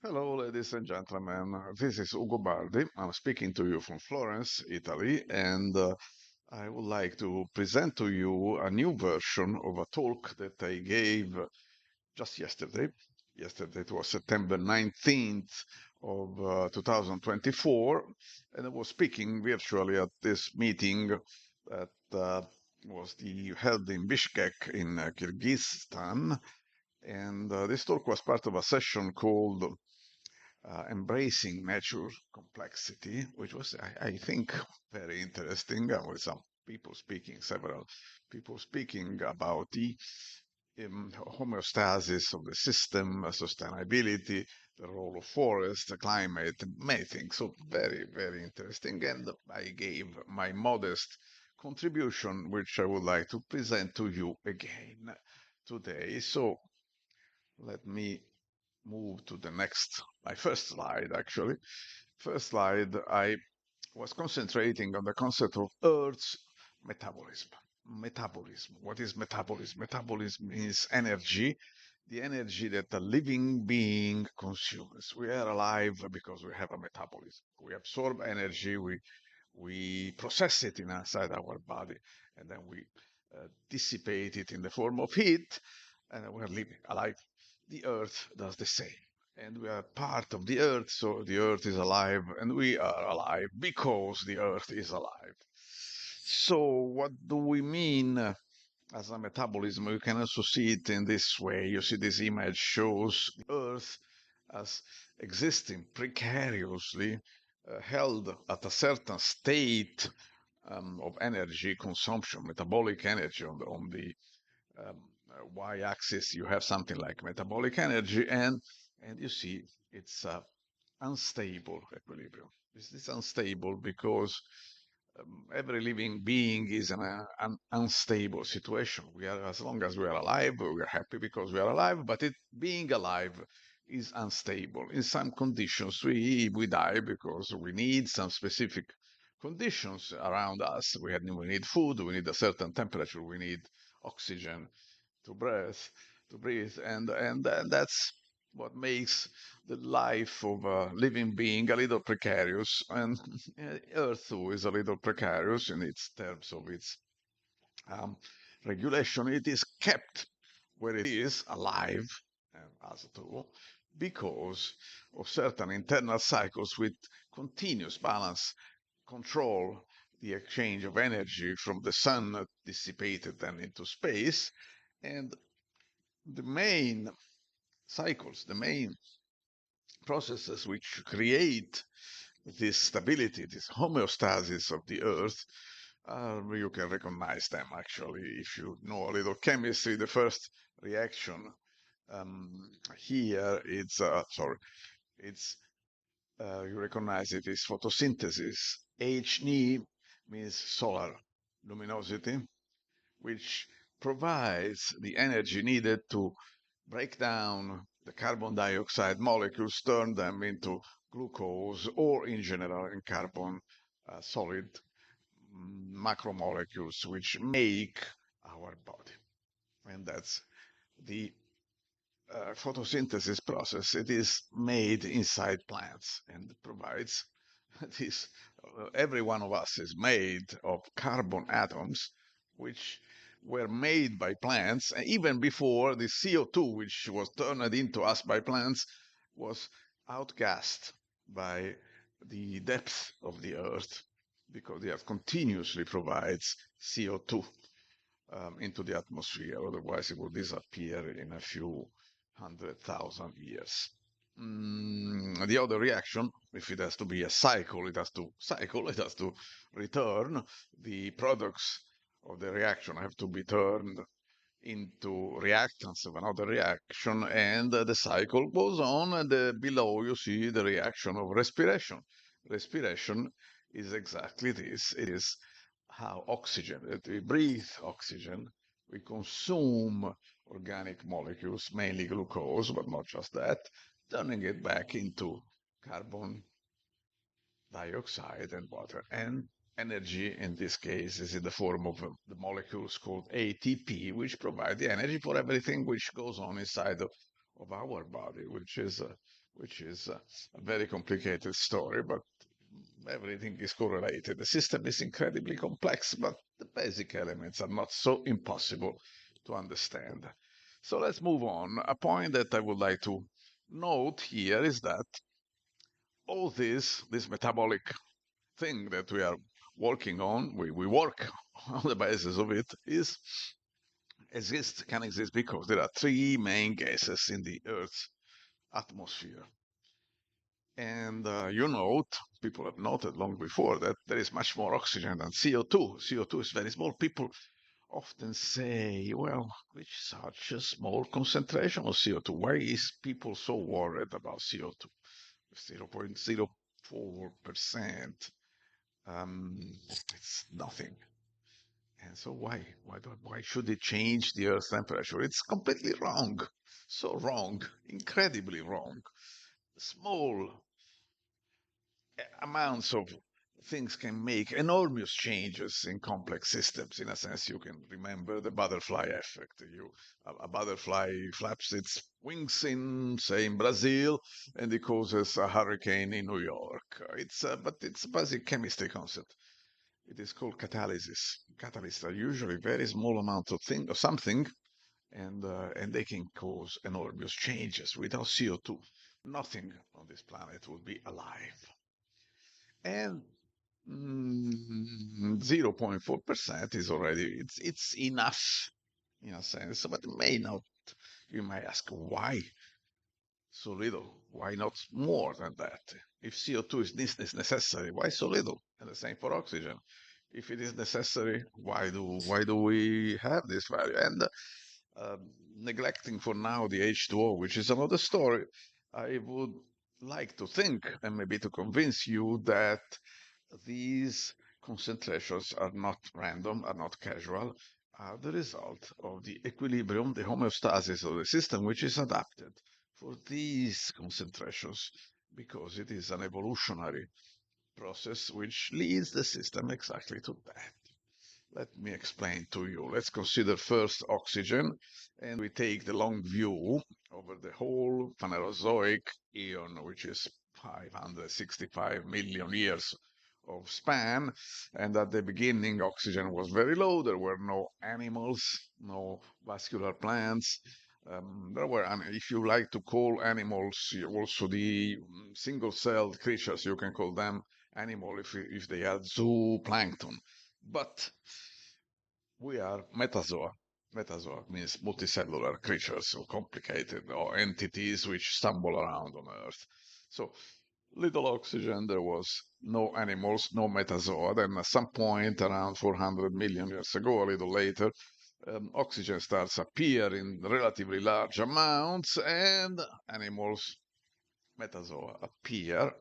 Hello, ladies and gentlemen. This is Ugo Bardi. I'm speaking to you from Florence, Italy, and I would like to present to you a new version of a talk that I gave just yesterday. Yesterday it was September 19th of 2024, and I was speaking virtually at this meeting that held in Bishkek in Kyrgyzstan. And this talk was part of a session called Embracing Nature Complexity, which was, I think, very interesting. With some people speaking, several people speaking about the homeostasis of the system, sustainability, the role of forests, the climate, many things. So very, very interesting. And I gave my modest contribution, which I would like to present to you again today. So let me move to the next, my first slide actually. First slide, I was concentrating on the concept of Earth's metabolism. Metabolism. What is metabolism? Metabolism is energy, the energy that a living being consumes. We are alive because we have a metabolism. We absorb energy, we process it inside our body, and then we dissipate it in the form of heat, and we're living alive. The earth does the same. And we are part of the earth, so the earth is alive, and we are alive because the earth is alive. So, what do we mean as a metabolism? You can also see it in this way. You see, this image shows the earth as existing precariously, held at a certain state of energy consumption, metabolic energy on the y-axis. You have something like metabolic energy, and you see it's unstable equilibrium. This is unstable because every living being is in an unstable situation. We are, as long as we are alive, we are happy because we are alive, but being alive is unstable. In some conditions, we die because we need some specific conditions around us. We need food, we need a certain temperature, we need oxygen to breathe, and that's what makes the life of a living being a little precarious, and Earth too is a little precarious in its terms of its um, regulation. It is kept where it is alive, as a tool, because of certain internal cycles with continuous balance control the exchange of energy from the sun dissipated then into space. And the main cycles, the main processes which create this stability, this homeostasis of the earth, you can recognize them actually if you know a little chemistry. The first reaction here, it's you recognize it is photosynthesis. H means solar luminosity, which provides the energy needed to break down the carbon dioxide molecules, turn them into glucose, or in general in carbon solid macromolecules which make our body. And that's the photosynthesis process. It is made inside plants and provides this. Every one of us is made of carbon atoms, which were made by plants, and even before the CO2, which was turned into us by plants, was outgassed by the depth of the earth, because the earth continuously provides CO2 into the atmosphere. Otherwise, it will disappear in a few 100,000 years. The other reaction, if it has to be a cycle, it has to cycle, it has to return. The products of the reaction have to be turned into reactants of another reaction, and the cycle goes on. And below you see the reaction of respiration. Respiration is exactly this. It is how oxygen, that we breathe oxygen, we consume organic molecules, mainly glucose, but not just that, turning it back into carbon dioxide and water. And energy in this case is in the form of the molecules called ATP, which provide the energy for everything which goes on inside of our body, which is a very complicated story, but everything is correlated. The system is incredibly complex, but the basic elements are not so impossible to understand. So let's move on. A point that I would like to note here is that all this metabolic thing that we are working on, we work on the basis of it, can exist because there are three main gases in the Earth's atmosphere. And people have noted long before that there is much more oxygen than CO2. CO2 is very small. People often say, well, with such a small concentration of CO2, why is people so worried about CO2? 0.04%. It's nothing. And so why should it change the Earth's temperature? It's completely wrong. So wrong, incredibly wrong. Small amounts of things can make enormous changes in complex systems. In a sense, you can remember the butterfly effect. A butterfly flaps its wings in, say, in Brazil, and it causes a hurricane in New York. But it's a basic chemistry concept. It is called catalysis. Catalysts are usually very small amounts of something, and they can cause enormous changes. Without CO2, nothing on this planet would be alive. And 0.4% is already it's enough in a sense, but it may not. You may ask why so little? Why not more than that? If CO2 is necessary, why so little? And the same for oxygen. If it is necessary, why do we have this value? And neglecting for now the H2O, which is another story, I would like to think and maybe to convince you that these concentrations are not random, are not casual, are the result of the equilibrium, the homeostasis of the system, which is adapted for these concentrations because it is an evolutionary process which leads the system exactly to that. Let me explain to you. Let's consider first oxygen, and we take the long view over the whole Phanerozoic eon, which is 565 million years of span. And at the beginning, oxygen was very low. There were no animals, no vascular plants. If you like to call animals, also the single-celled creatures, you can call them animal if they are zooplankton. But we are metazoa. Metazoa means multicellular creatures, so complicated, or entities which stumble around on Earth. So little oxygen, there was no animals, no metazoa. Then at some point, around 400 million years ago, a little later, oxygen starts appear in relatively large amounts, and animals, metazoa, appear.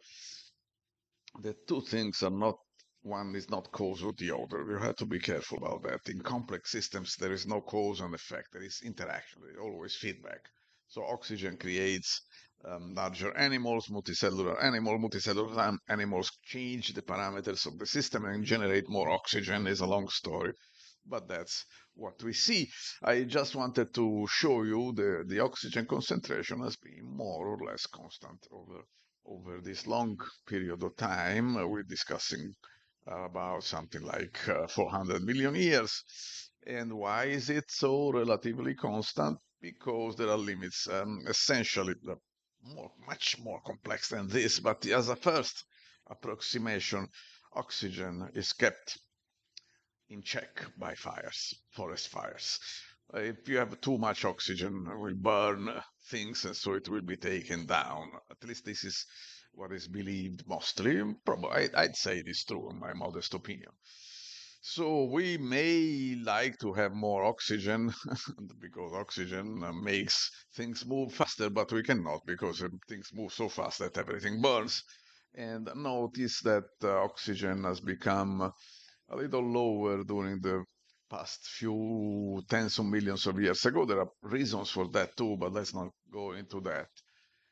The two things are not, one is not cause of the other. You have to be careful about that. In complex systems, there is no cause and effect. There is interaction. There is always feedback. So oxygen creates larger animals, multicellular animals change the parameters of the system and generate more oxygen. Is a long story, but that's what we see. I just wanted to show you the oxygen concentration has been more or less constant over this long period of time. We're discussing about something like 400 million years. And why is it so relatively constant? Because there are limits. Essentially, much more complex than this, but as a first approximation, oxygen is kept in check by fires, forest fires. If you have too much oxygen, it will burn things, and so it will be taken down. At least this is what is believed mostly. Probably, I'd say it is true, in my modest opinion. So we may like to have more oxygen because oxygen makes things move faster, but we cannot because things move so fast that everything burns. And notice that oxygen has become a little lower during the past few tens of millions of years ago. There are reasons for that too, but let's not go into that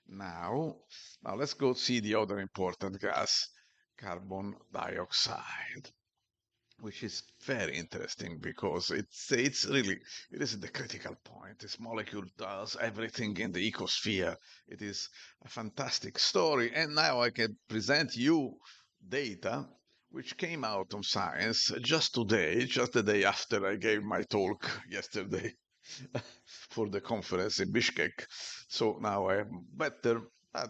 now. Now let's go see the other important gas, carbon dioxide. which is very interesting because it's really it is the critical point. This molecule does everything in the ecosphere. It is a fantastic story, and now I can present you data which came out of Science just today, just the day after I gave my talk yesterday for the conference in Bishkek. So now I have better. Uh,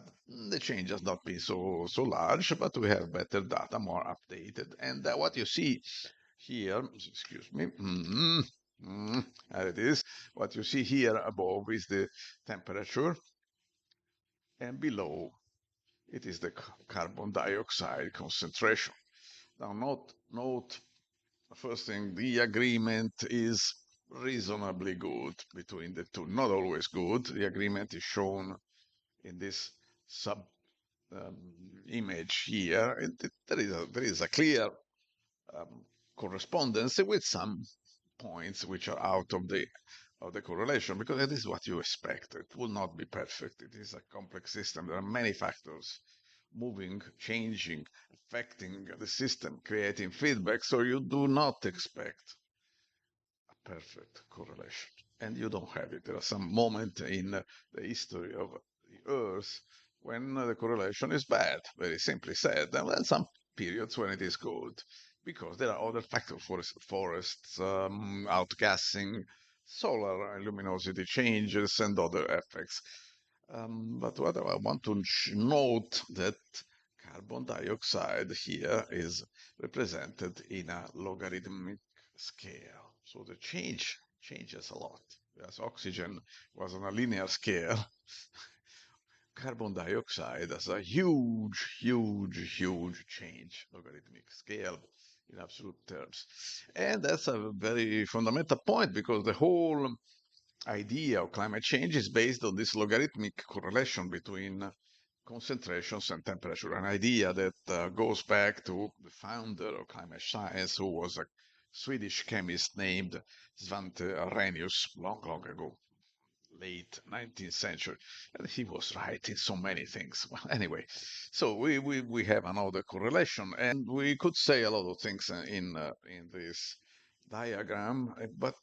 the change has not been so large, but we have better data, more updated. And what you see here, excuse me, there it is. What you see here above is the temperature, and below it is the carbon dioxide concentration. Now, note first thing, the agreement is reasonably good between the two. Not always good. The agreement is shown in this sub um, image here. There is a clear um, correspondence with some points which are out of the correlation, because it is what you expect. It will not be perfect. It is a complex system. There are many factors moving, changing, affecting the system, creating feedback. So you do not expect a perfect correlation. And you don't have it. There are some moments in the history of the Earth when the correlation is bad, very simply said, and then some periods when it is good, because there are other factors, forests, outgassing, solar luminosity changes, and other effects. But what I want to note that carbon dioxide here is represented in a logarithmic scale. So the change changes a lot. Whereas oxygen was on a linear scale, carbon dioxide has a huge change, logarithmic scale in absolute terms. And that's a very fundamental point, because the whole idea of climate change is based on this logarithmic correlation between concentrations and temperature, an idea that goes back to the founder of climate science, who was a Swedish chemist named Svante Arrhenius, long ago, late 19th century. And he was right in so many things. Well, anyway, so we have another correlation, and we could say a lot of things in this diagram, but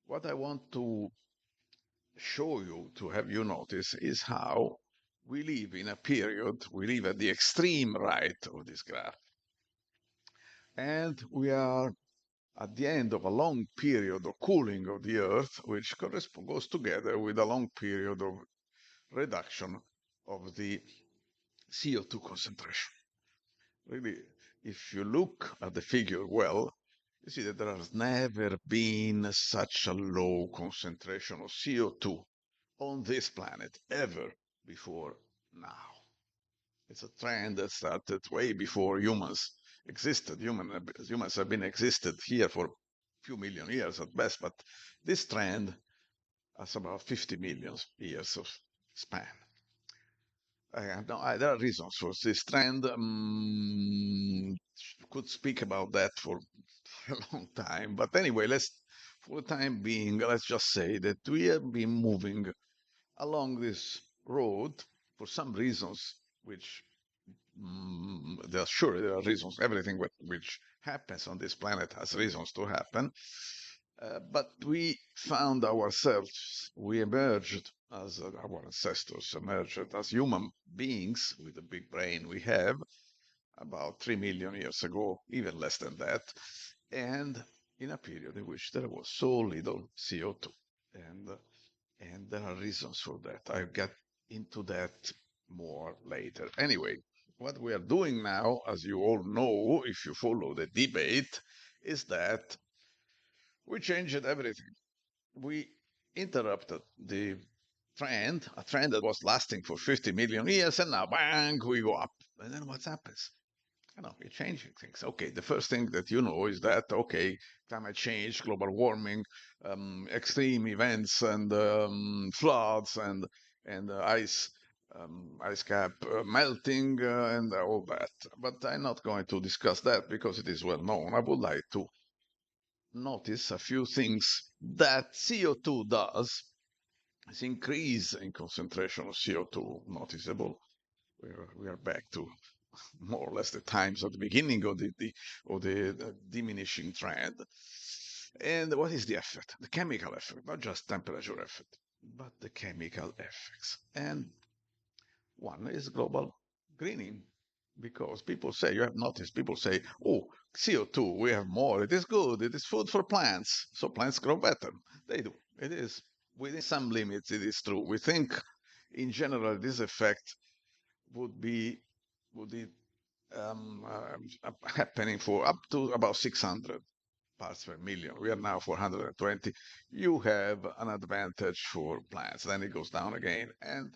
what I want to show you, to have you notice, is how we live in a period, we live at the extreme right of this graph. And we are at the end of a long period of cooling of the Earth, which goes together with a long period of reduction of the CO2 concentration. Really, if you look at the figure well, you see that there has never been such a low concentration of CO2 on this planet ever before now. It's a trend that started way before humans existed. Humans have been existed here for a few million years at best, but this trend has about 50 million years of span. There are reasons for this trend. Could speak about that for a long time, but anyway, for the time being, let's just say that we have been moving along this road for some reasons, which there are reasons. Everything which happens on this planet has reasons to happen. But we found ourselves, we emerged as our ancestors emerged as human beings with the big brain we have about 3 million years ago, even less than that, and in a period in which there was so little CO2. And there are reasons for that. I'll get into that more later. Anyway, what we are doing now, as you all know, if you follow the debate, is that we changed everything. We interrupted the trend, a trend that was lasting for 50 million years, and now, bang, we go up. And then what happens? We're changing things. Okay, the first thing that you know is that, okay, climate change, global warming, extreme events, and floods, and ice cap melting, and all that. But I'm not going to discuss that because it is well known. I would like to notice a few things that CO2 does. Is increase in concentration of CO2 noticeable. We are back to more or less the times at the beginning of the diminishing trend. And what is the effect? The chemical effect, not just temperature effect, but the chemical effects. And one is global greening, because people say, you have noticed, people say, oh, CO2, we have more, it is good, it is food for plants, so plants grow better. They do. It is within some limits, it is true. We think in general this effect would be would it happening for up to about 600 parts per million. We are now 420. You have an advantage for plants. Then it goes down again. And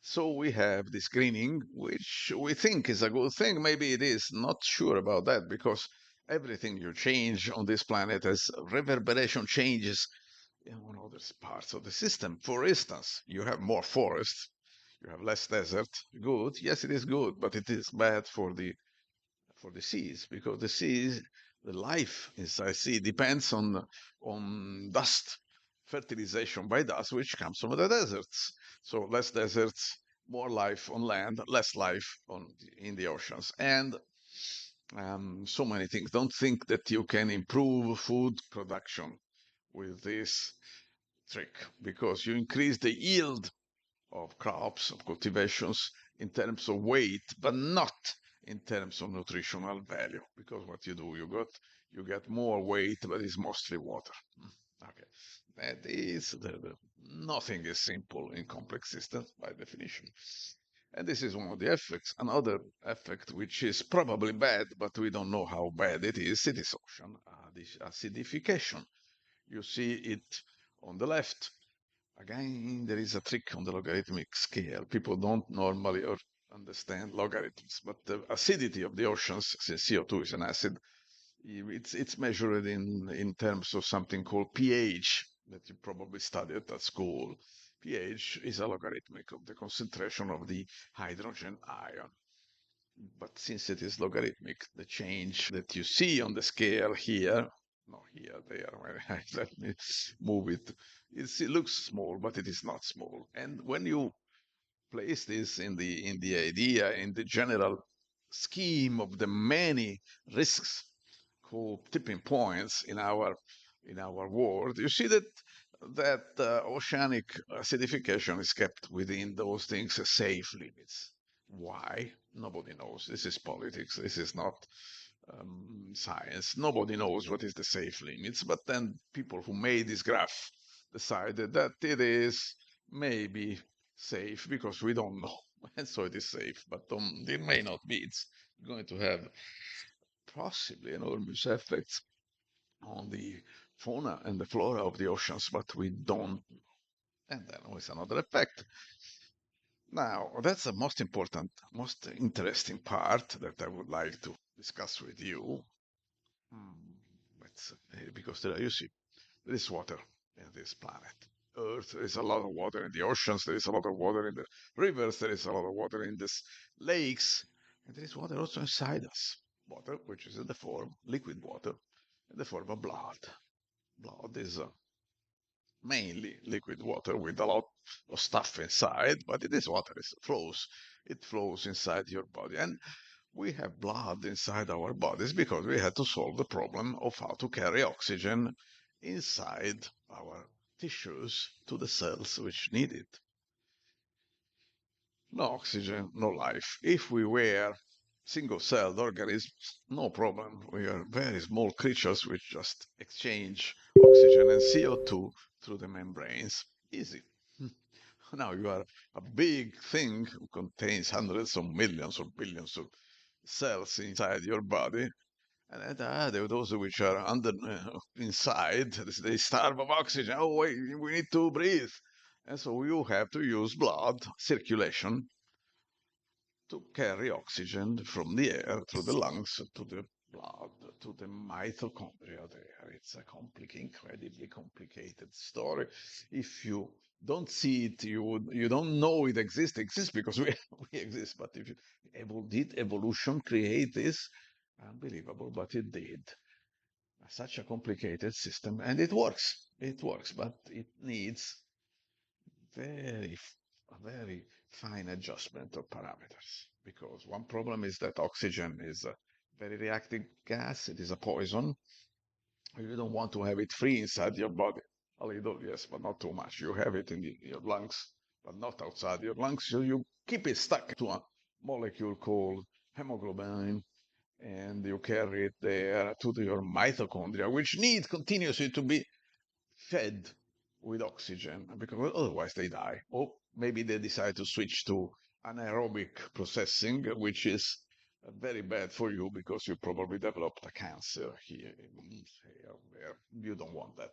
so we have this greening, which we think is a good thing. Maybe it is. Not sure about that, because everything you change on this planet has reverberation changes on other parts of the system. For instance, you have more forests, you have less desert. Good. Yes, it is good, but it is bad for the seas, because the seas, the life inside sea depends on dust, fertilization by dust, which comes from the deserts. So less deserts, more life on land, less life in the oceans, and so many things. Don't think that you can improve food production with this trick, because you increase the yield of crops, of cultivations in terms of weight, but not in terms of nutritional value. Because what you do, you get more weight, but it's mostly water. Okay, that is nothing is simple in complex systems by definition. And this is one of the effects. Another effect, which is probably bad, but we don't know how bad it is ocean, this acidification. You see it on the left. Again, there is a trick on the logarithmic scale. People don't normally or understand logarithms, but the acidity of the oceans, since CO2 is an acid, it's measured in terms of something called pH that you probably studied at school. pH is a logarithmic of the concentration of the hydrogen ion. But since it is logarithmic, the change that you see on the scale here, no, here, there, let me move it. It looks small, but it is not small. And when you place this in the idea, in the general scheme of the many risks called tipping points in our world, you see that oceanic acidification is kept within those things safe limits. Why? Nobody knows. This is politics. This is not science. Nobody knows what is the safe limits. But then people who made this graph decided that it is maybe safe because we don't know. And so it is safe, but it may not be. It's going to have possibly enormous effects on the fauna and the flora of the oceans, but we don't. And then there's another effect. Now, that's the most important, most interesting part that I would like to discuss with you. Hmm, because you see, there is water in this planet. Earth, there is a lot of water in the oceans, there is a lot of water in the rivers, there is a lot of water in the lakes, and there is water also inside us. Water, which is in the form, liquid water, in the form of blood. Blood is mainly liquid water with a lot of stuff inside, but it is water. It flows inside your body. And we have blood inside our bodies because we had to solve the problem of how to carry oxygen inside our tissues to the cells which need it. No oxygen, no life. If we were single-celled organisms, no problem. We are very small creatures which just exchange oxygen and CO2 through the membranes. Easy. Now you are a big thing who contains hundreds of millions or billions of cells inside your body. And those which are inside, they starve of oxygen. Oh, wait, we need to breathe. And so you have to use blood circulation to carry oxygen from the air through the lungs to the blood to the mitochondria there. It's a incredibly complicated story. If you don't see it, you don't know it exists. It exists because we exist. But if did evolution create this? Unbelievable, but it did. Such a complicated system, and it works. It works, but it needs very a very fine adjustment of parameters. Because one problem is that oxygen is a very reactive gas. It is a poison. You don't want to have it free inside your body. A little, yes, but not too much. You have it in your lungs, but not outside your lungs. So you keep it stuck to a molecule called hemoglobin, and you carry it there to your mitochondria, which need continuously to be fed with oxygen because otherwise they die. Or maybe they decide to switch to anaerobic processing, which is very bad for you because you probably developed a cancer here. Where you don't want that.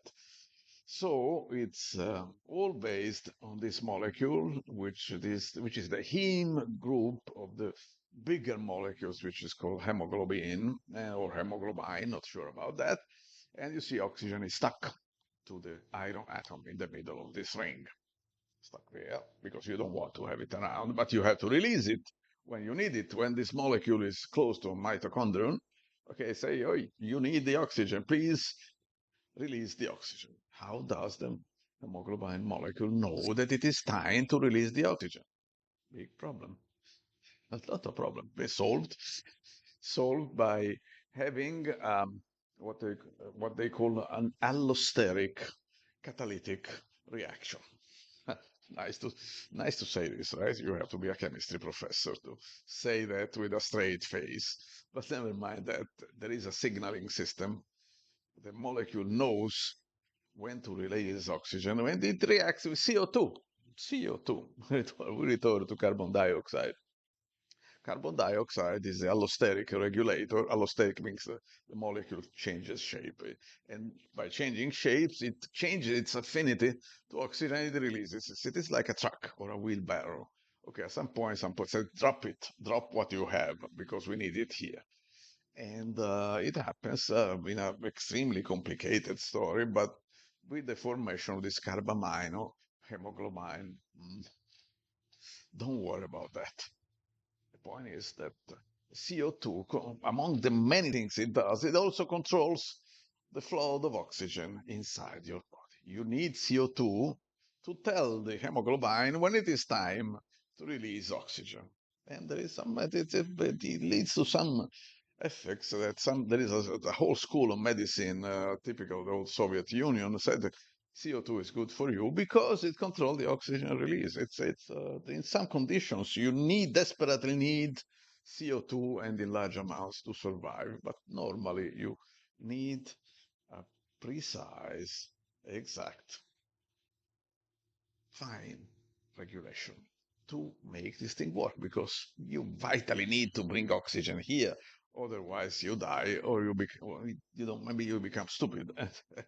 So it's all based on this molecule, which is the heme group of the bigger molecules, which is called hemoglobin or hemoglobin, not sure about that. And you see oxygen is stuck to the iron atom in the middle of this ring, stuck there because you don't want to have it around, but you have to release it when you need it. When this molecule is close to a mitochondrion, okay, say, oh, you need the oxygen, please release the oxygen. How does the hemoglobin molecule know that it is time to release the oxygen? Big problem. That's not a problem. They solved by having what they what they call an allosteric catalytic reaction. nice to nice to say this, right? You have to be a chemistry professor to say that with a straight face. But never mind that. There is a signaling system. The molecule knows when to release oxygen when it reacts with CO2. CO2. We return to carbon dioxide. Carbon dioxide is the allosteric regulator. Allosteric means the molecule changes shape. And by changing shapes, it changes its affinity to oxygen and it releases it. It is like a truck or a wheelbarrow. Okay, at some point, say, drop it, drop what you have because we need it here. And it happens in an extremely complicated story, but with the formation of this carbamino, hemoglobin, don't worry about that. The point is that CO2, among the many things it does, it also controls the flow of oxygen inside your body. You need CO2 to tell the hemoglobin when it is time to release oxygen. And there is some, it leads to some effects that there is a whole school of medicine, typical of the old Soviet Union, said that CO2 is good for you because it controls the oxygen release. It's in some conditions you desperately need CO2 and in large amounts to survive, but normally you need a precise, exact, fine regulation to make this thing work because you vitally need to bring oxygen here. Otherwise, you die, or you don't. Maybe you become stupid.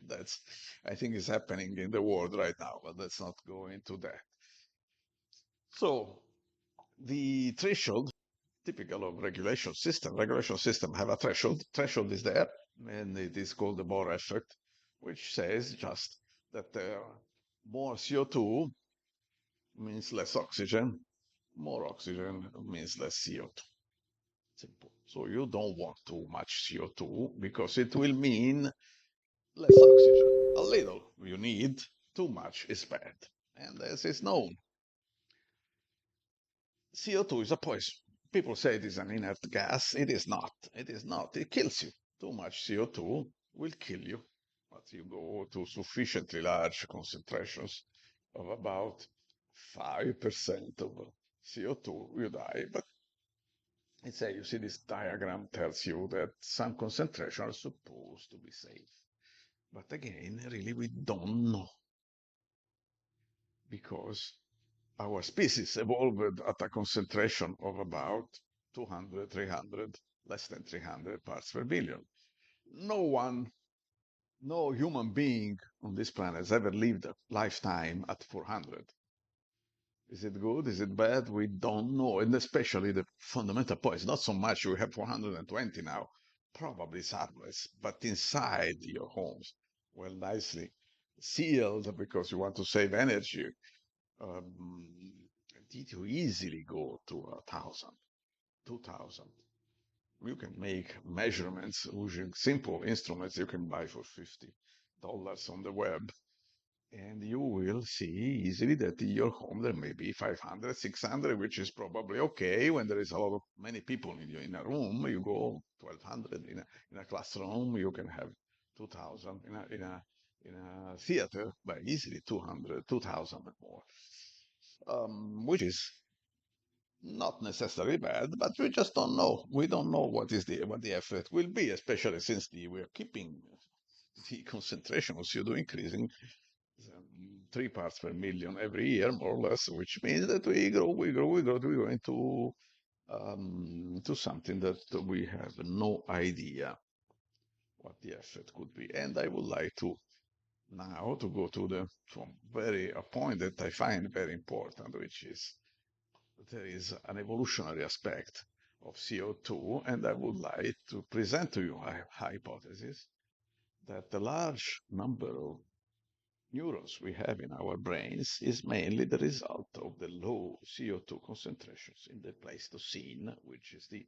That's, I think, is happening in the world right now. But let's not go into that. So the threshold, typical of regulation system. Regulation system have a threshold. Threshold is there, and it is called the Bohr effect, which says just that more CO2 means less oxygen. More oxygen means less CO2. Simple. So you don't want too much CO2 because it will mean less oxygen. A little you need, too much is bad. And as is known, CO2 is a poison. People say it is an inert gas. It is not. It is not. It kills you. Too much CO2 will kill you. But you go to sufficiently large concentrations of about 5% of CO2, you die. But it's you see this diagram tells you that some concentration are supposed to be safe. But again, really, we don't know because our species evolved at a concentration of about 200, 300, less than 300 parts per billion. No one, no human being on this planet has ever lived a lifetime at 400. Is it good? Is it bad? We don't know. And especially the fundamental point is not so much we have 420 now. Probably it's harmless, but inside your homes, well, nicely sealed because you want to save energy, um, you easily go to 1,000, 2,000. You can make measurements using simple instruments you can buy for $50 on the web And you will see easily that in your home there may be 500, 600, which is probably okay. When there is a lot of many people in a room, you go 1200 in a classroom, you can have 2000 in a theater by easily 200, 2000 and more, which is not necessarily bad, but we just don't know. We don't know what the effect will be, especially since we're keeping the concentration of CO2 increasing 3 parts per million every year, more or less, which means that we grow, we grow, we grow, we go into something that we have no idea what the effect could be. And I would like to now to go to a point that I find very important, which is there is an evolutionary aspect of CO2, and I would like to present to you a hypothesis that the large number of neurons we have in our brains is mainly the result of the low CO2 concentrations in the Pleistocene, which is the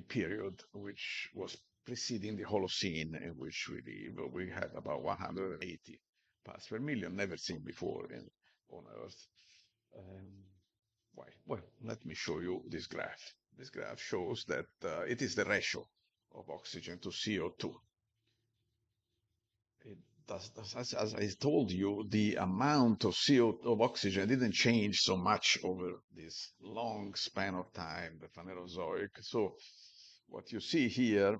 period which was preceding the Holocene, in which we live. We had about 180 parts per million, never seen before on Earth. Um, why? Well, let me show you this graph. This graph shows that it is the ratio of oxygen to CO2. It as I told you, the amount of CO2 of oxygen didn't change so much over this long span of time, the Phanerozoic. So what you see here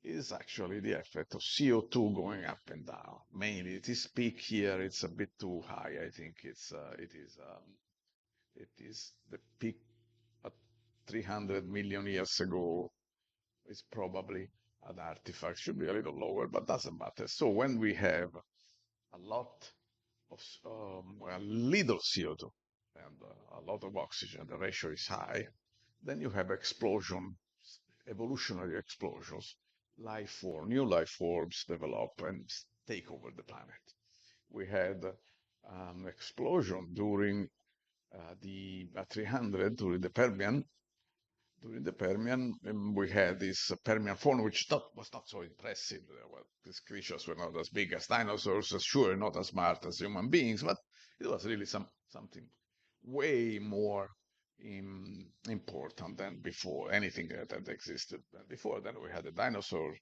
is actually the effect of CO2 going up and down. Mainly, this peak here, it's a bit too high. I think it is the peak at 300 million years ago. Is probably an artifact. Should be a little lower, but doesn't matter. So when we have a lot of well, little CO2 and a lot of oxygen, the ratio is high, then you have explosion, evolutionary explosions. New life forms develop and take over the planet. We had explosion during the 300 during the Permian. During the Permian, we had this Permian fauna, which was not so impressive. Well, these creatures were not as big as dinosaurs, sure, not as smart as human beings, but it was really something way more important than before, anything that had existed before. Then we had the dinosaurs,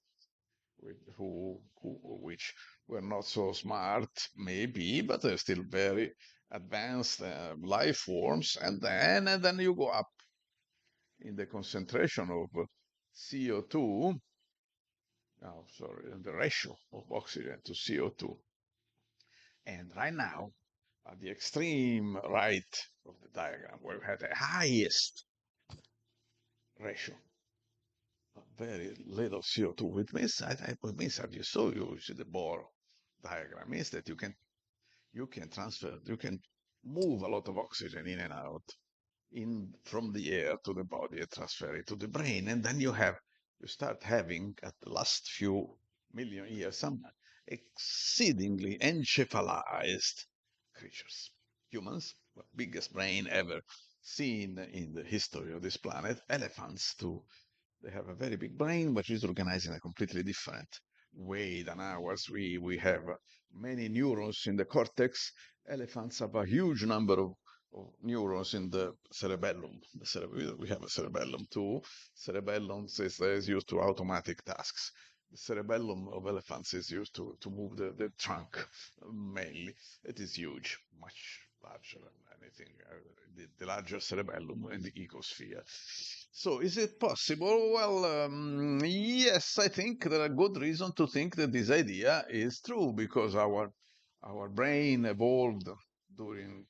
which were not so smart, maybe, but they're still very advanced life forms. And then you go up in the concentration of CO2, sorry, the ratio of oxygen to CO2. And right now, at the extreme right of the diagram, where we had the highest ratio, very little CO2, which means, it means that you see the Bohr diagram, means that you can transfer, you can move a lot of oxygen in and out from the air to the body and transfer it to the brain. And then you start having, at the last few million years, some exceedingly encephalized creatures. Humans, the biggest brain ever seen in the history of this planet. Elephants, too. They have a very big brain, but it's organized in a completely different way than ours. We have many neurons in the cortex. Elephants have a huge number of neurons in the cerebellum. We have a cerebellum too. Cerebellum is used to automatic tasks. The cerebellum of elephants is used to move the trunk mainly. It is huge, much larger than anything. The larger cerebellum in the ecosphere. So is it possible? Well, yes, I think there are good reasons to think that this idea is true because our brain evolved during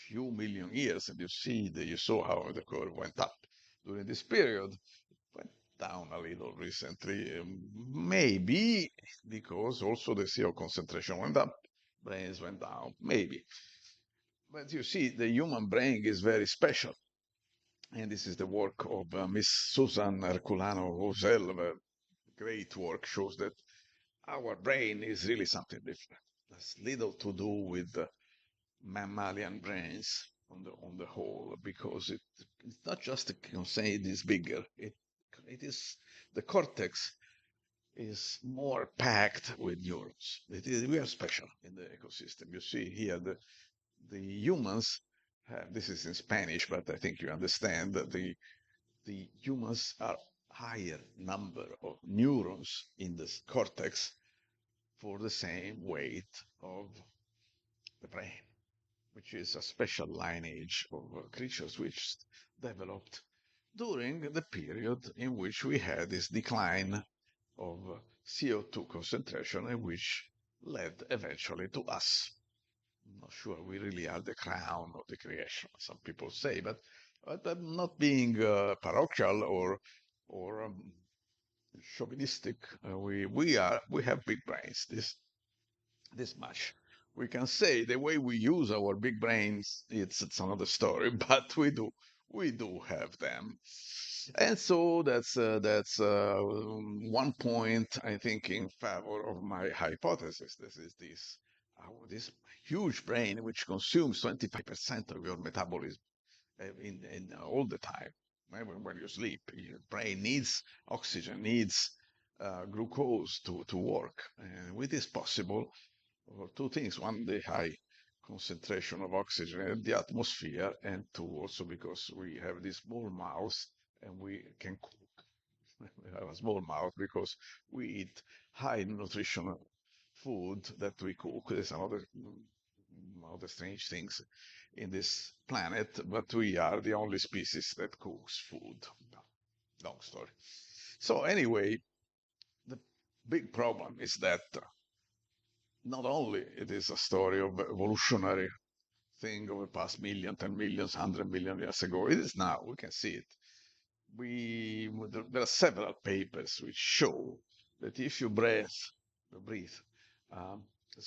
few million years, and you saw how the curve went up during this period. Went down a little recently, maybe because also the CO concentration went up, brains went down, maybe. But you see, the human brain is very special. And this is the work of Miss Susan Herculano Rosell. Great work, shows that our brain is really something different. Has little to do with mammalian brains on the whole, because it's not just say it is bigger. It is the cortex is more packed with neurons. We are special in the ecosystem. You see here the humans have, this is in Spanish, but I think you understand that the humans are higher number of neurons in the cortex for the same weight of the brain, which is a special lineage of creatures which developed during the period in which we had this decline of CO2 concentration, and which led eventually to us. I'm not sure we really are the crown of the creation, some people say, but I'm not being parochial or chauvinistic. We have big brains. This much we can say. The way we use our big brains, it's another story, but we do have them. And so that's one point, I think, in favor of my hypothesis. This huge brain which consumes 25% of your metabolism in all the time. When you sleep, your brain needs oxygen, needs glucose to work. And with this possible, or two things: one, the high concentration of oxygen in the atmosphere, and two, also because we have this small mouth and we can cook. We have a small mouth because we eat high nutritional food that we cook. There's another strange things in this planet, but we are the only species that cooks food. Long story. So anyway, the big problem is that not only it is a story of evolutionary thing over the past million, 10 millions, 100 million years ago. It is now. We can see it. There are several papers which show that if you breathe um,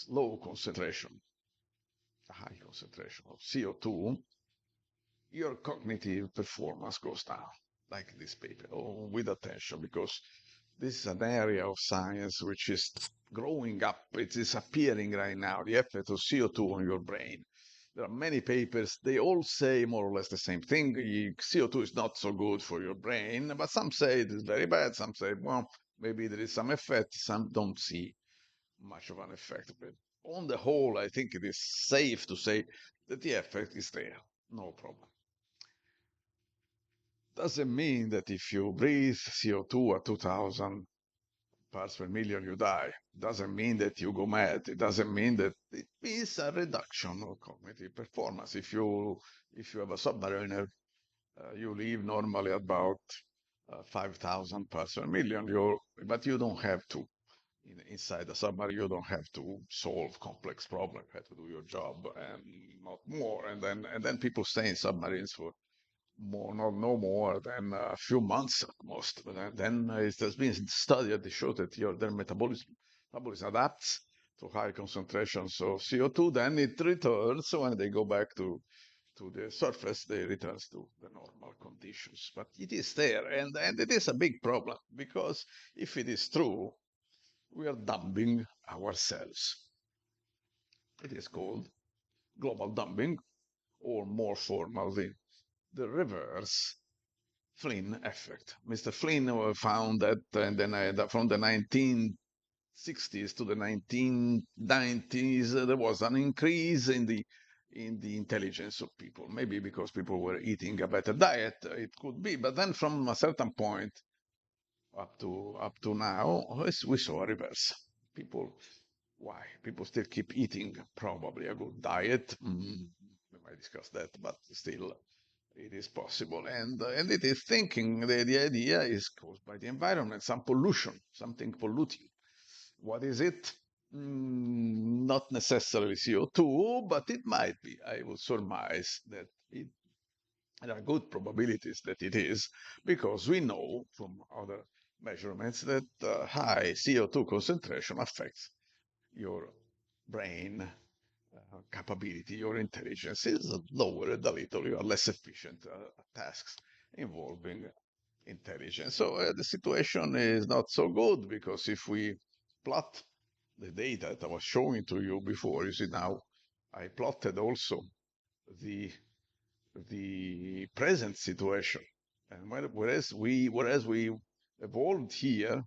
low concentration, a high concentration of CO2, your cognitive performance goes down, like this paper. Oh, with attention, because this is an area of science which is growing up. It is appearing right now, the effect of CO2 on your brain. There are many papers. They all say more or less the same thing. CO2 is not so good for your brain, but some say it is very bad. Some say, well, maybe there is some effect. Some don't see much of an effect. But on the whole, I think it is safe to say that the effect is there. No problem. Doesn't mean that if you breathe CO2 at 2000 parts per million, you die. Doesn't mean that you go mad. It doesn't mean that it means a reduction of cognitive performance. If you have a submariner, you live normally at about 5,000 parts per million. But you don't have to. Inside the submarine, you don't have to solve complex problems. You have to do your job and not more. And then people stay in submarines for no more than a few months at most. But then it has been studied that show that their metabolism adapts to high concentrations of CO2. Then it returns when they go back to the surface. They returns to the normal conditions. But it is there, and it is a big problem, because if it is true, we are dumping ourselves. It is called global dumping, or more formally, the reverse Flynn effect. Mr. Flynn found that, and then from the 1960s to the 1990s, there was an increase in the intelligence of people. Maybe because people were eating a better diet, it could be. But then from a certain point up to now, we saw a reverse. Why? People still keep eating probably a good diet. We might discuss that, but still it is possible. And it is thinking, the idea is caused by the environment, some pollution, something polluting. What is it? Not necessarily CO2, but it might be. I would surmise that there are good probabilities that it is, because we know from other measurements that high CO2 concentration affects your brain capability, your intelligence is lowered a little. You are less efficient at tasks involving intelligence. So the situation is not so good, because if we plot the data that I was showing to you before, you see now I plotted also the present situation, and whereas we evolved here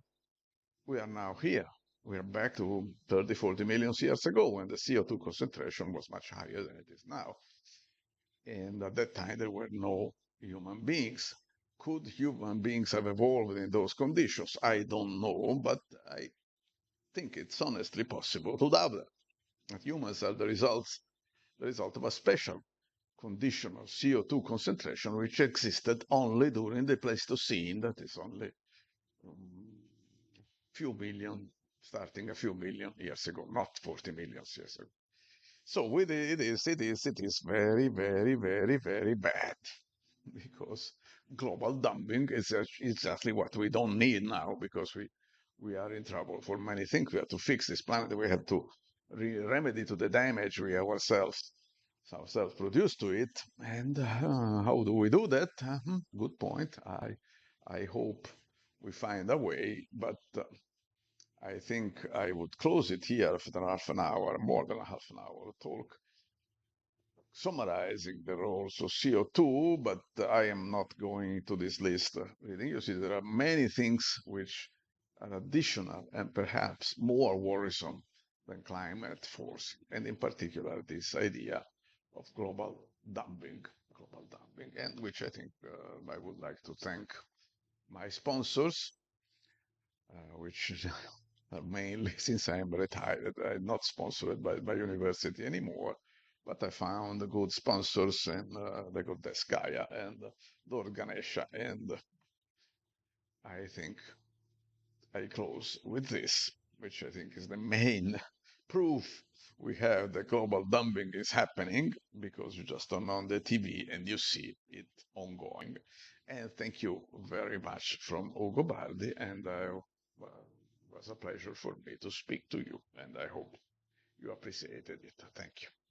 we are now here. We are back to 30, 40 million years ago when the CO2 concentration was much higher than it is now. And at that time, there were no human beings. Could human beings have evolved in those conditions? I don't know, but I think it's honestly possible to doubt that. That humans are the result of a special condition of CO2 concentration which existed only during the Pleistocene, that is only um, few million, starting a few million years ago, not 40 million years ago. So it is very, very, very, very bad because global dumping is exactly what we don't need now because we are in trouble for many things. We have to fix this planet. We have to remedy to the damage we ourselves produce to it. And how do we do that? Good point. I hope we find a way, but I think I would close it here after half an hour, more than a half an hour talk, summarizing the roles of CO2, but I am not going to this list reading. You see, there are many things which are additional and perhaps more worrisome than climate force, and in particular, this idea of global dumping, and which I think I would like to thank my sponsors, which mainly since I am retired. I'm not sponsored by university anymore, but I found good sponsors and the Godeskaya and Lord Ganesha. And I think I close with this, which I think is the main proof we have that global dumping is happening because you just turn on the TV and you see it ongoing. And thank you very much from Ugo Bardi. And it was a pleasure for me to speak to you. And I hope you appreciated it. Thank you.